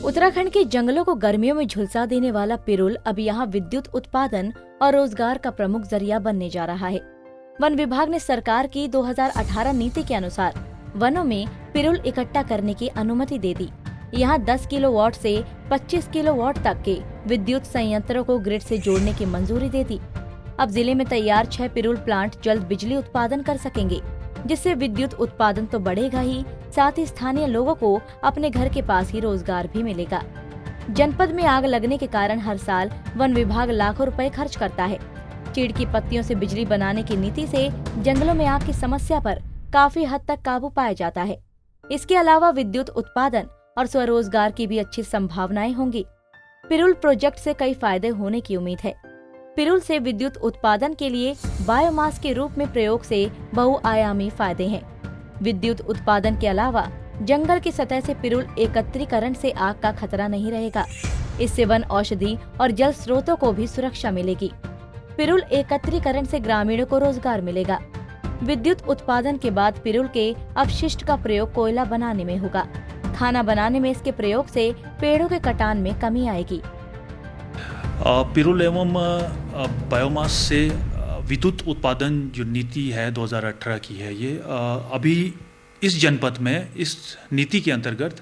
उत्तराखंड के जंगलों को गर्मियों में झुलसा देने वाला पिरूल अब यहाँ विद्युत उत्पादन और रोजगार का प्रमुख जरिया बनने जा रहा है। वन विभाग ने सरकार की 2018 नीति के अनुसार वनों में पिरूल इकट्ठा करने की अनुमति दे दी। यहाँ 10 किलोवाट से 25 किलोवाट तक के विद्युत संयंत्रों को ग्रिड से जोड़ने की मंजूरी दे दी। अब जिले में तैयार 6 पिरूल प्लांट जल्द बिजली उत्पादन कर सकेंगे, जिससे विद्युत उत्पादन तो बढ़ेगा ही, साथ ही स्थानीय लोगों को अपने घर के पास ही रोजगार भी मिलेगा। जनपद में आग लगने के कारण हर साल वन विभाग लाखों रुपए खर्च करता है। चीड़ की पत्तियों से बिजली बनाने की नीति से जंगलों में आग की समस्या पर काफी हद तक काबू पाया जाता है। इसके अलावा विद्युत उत्पादन और स्वरोजगार की भी अच्छी संभावनाएं होंगी। पिरूल प्रोजेक्ट से कई फायदे होने की उम्मीद है। पिरूल से विद्युत उत्पादन के लिए बायोमास के रूप में प्रयोग से बहुआयामी फायदे हैं। विद्युत उत्पादन के अलावा जंगल की सतह से पिरूल एकत्रीकरण से आग का खतरा नहीं रहेगा। इससे वन औषधि और जल स्रोतों को भी सुरक्षा मिलेगी। पिरूल एकत्रीकरण से ग्रामीणों को रोजगार मिलेगा। विद्युत उत्पादन के बाद पिरूल के अपशिष्ट का प्रयोग कोयला बनाने में होगा। खाना बनाने में इसके प्रयोग से पेड़ों के कटान में कमी आएगी। पिरूल एवं बायोमास से विद्युत उत्पादन जो नीति है 2018 की है, ये अभी इस जनपद में इस नीति के अंतर्गत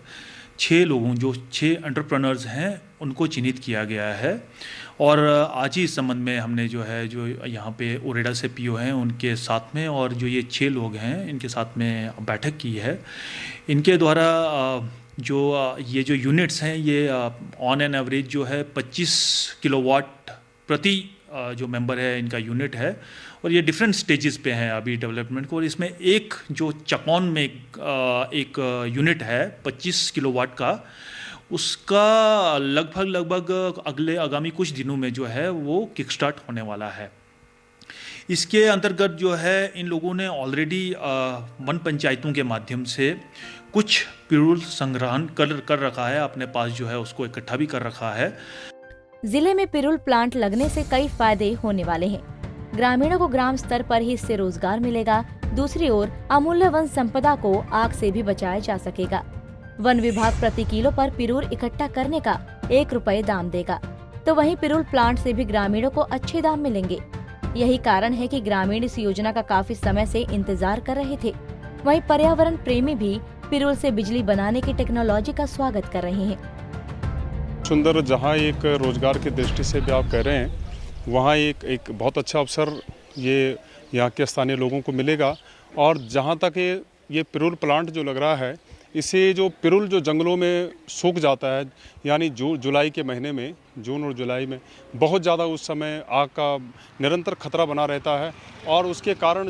6 लोगों, जो 6 एंटरप्रेन्योर्स हैं, उनको चिन्हित किया गया है। और आज ही इस संबंध में हमने जो यहाँ पे ओरेडा से पीओ हैं उनके साथ में, और जो ये 6 लोग हैं इनके साथ में बैठक की है। इनके द्वारा ये जो यूनिट्स हैं, ये ऑन एन एवरेज जो है 25 किलोवाट प्रति जो मेंबर है इनका यूनिट है, और ये डिफरेंट स्टेजेस पे हैं अभी डेवलपमेंट को। और इसमें एक जो चकौन में एक यूनिट है 25 किलोवाट का, उसका लगभग आगामी कुछ दिनों में जो है वो किक स्टार्ट होने वाला है। इसके अंतर्गत जो है इन लोगों ने ऑलरेडी वन पंचायतों के माध्यम से कुछ पिरूल संग्रहण कर रखा है, अपने पास जो है उसको इकट्ठा भी कर रखा है। जिले में पिरूल प्लांट लगने से कई फायदे होने वाले हैं। ग्रामीणों को ग्राम स्तर पर ही इससे रोजगार मिलेगा। दूसरी ओर अमूल्य वन संपदा को आग से भी बचाया जा सकेगा। वन विभाग प्रति किलो पर पिरूल इकट्ठा करने का 1 रुपए दाम देगा, तो वहीं पिरूल प्लांट से भी ग्रामीणों को अच्छे दाम मिलेंगे। यही कारण है कि ग्रामीण इस योजना का काफी समय से इंतजार कर रहे थे। वहीं पर्यावरण प्रेमी भी पिरूल से बिजली बनाने की टेक्नोलॉजी का स्वागत कर रहे हैं। सुंदर, जहां एक रोजगार की दृष्टि से भी आप कह रहे हैं, वहां एक बहुत अच्छा अवसर ये यहाँ के स्थानीय लोगों को मिलेगा। और जहां तक ये पिरूल प्लांट जो लग रहा है, इसे जो पिरूल जो जंगलों में सूख जाता है, यानी जुलाई के महीने में, जून और जुलाई में बहुत ज़्यादा उस समय आग का निरंतर खतरा बना रहता है। और उसके कारण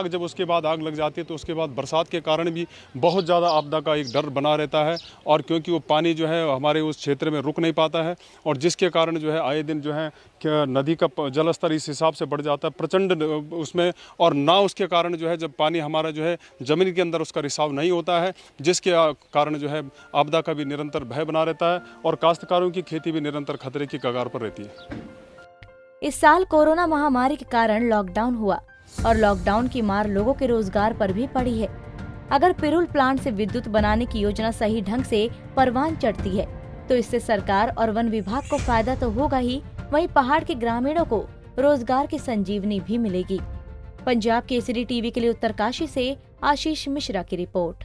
जब उसके बाद आग लग जाती है, तो उसके बाद बरसात के कारण भी बहुत ज़्यादा आपदा का एक डर बना रहता है। और क्योंकि वो पानी जो है हमारे उस क्षेत्र में रुक नहीं पाता है, और जिसके कारण जो है आए दिन जो है नदी का जल स्तर इस हिसाब से बढ़ जाता है प्रचंड उसमें। और ना उसके कारण जो है जब पानी हमारा जो है ज़मीन के अंदर उसका रिसाव नहीं होता है, जिसके कारण जो है आपदा का भी निरंतर भय बना रहता है, और काश्तकारों की खेती भी निरंतर खतरे की कगार पर रहती है। इस साल कोरोना महामारी के कारण लॉकडाउन हुआ, और लॉकडाउन की मार लोगों के रोजगार पर भी पड़ी है। अगर पिरूल प्लांट से विद्युत बनाने की योजना सही ढंग से परवान चढ़ती है, तो इससे सरकार और वन विभाग को फायदा तो होगा ही, वहीं पहाड़ के ग्रामीणों को रोजगार की संजीवनी भी मिलेगी। पंजाब केसरी टीवी के लिए उत्तरकाशी से आशीष मिश्रा की रिपोर्ट।